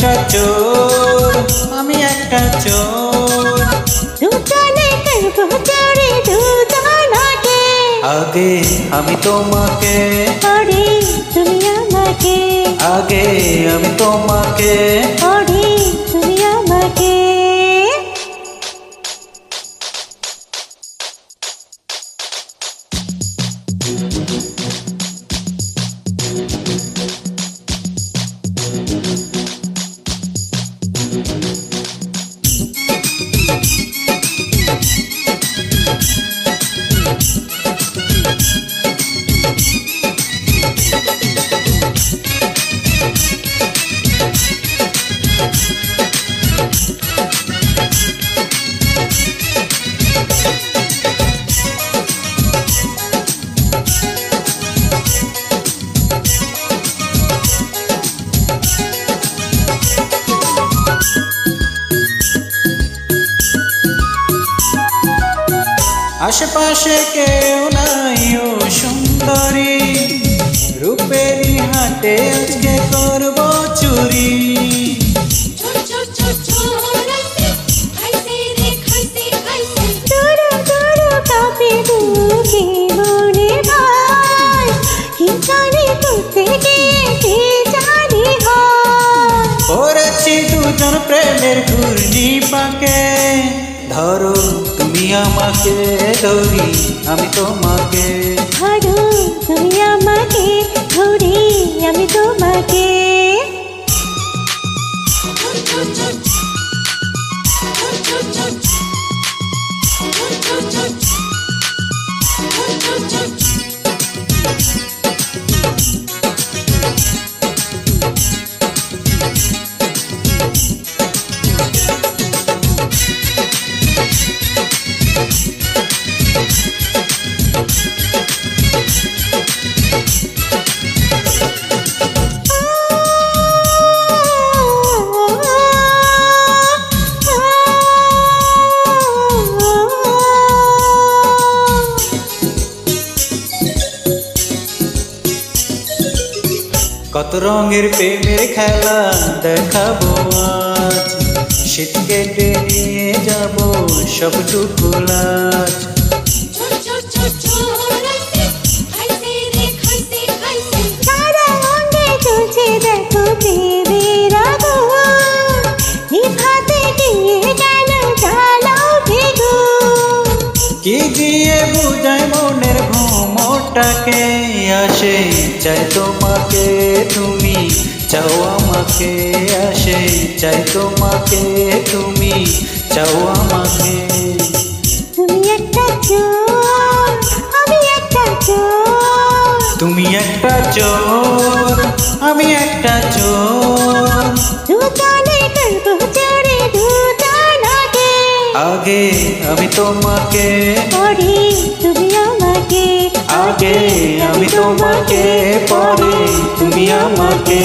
একটা চোর, আমি একটা চোর। দুজনে করবো চুরি দুজনাকে। আগে আমি তোমাকে, পরে তুমি আমাকে। আগে আমি তোমাকে, পরে তুমি আমাকে। আশেপাশে কেউ নাই ও সুন্দরী, রূপেরই হাটে আজকে করব চুরি। পড়েছি দুজন প্রেমের ঘূর্ণি পাকে, ধরো তুমি আমাকে, ধরি আমি তোমাকে। ধরো তুমি আমাকে, ধরি আমি তোমাকে। কত রঙের প্রেমের খেলা দেখাবো আজ, শীত কেটে নিয়ে যাব সবটুকু লাজ। কি দিয়ে বুঝায় মনের ভ্রমটাকে, আসে চাই তোমাকে, তুমি চাও আমাকে। আসে চাই তোমাকে, তুমি চাও আমাকে। তুমি একটা চোর, আমি একটা চোর। তুমি একটা চোর, আমি একটা চোর। দুজনে করবো চুরি দুজনাকে। আগে আমি তোমাকে, পরে তুমি আমাকে। আগে আমি তোমাকে, পরে তুমি আমাকে।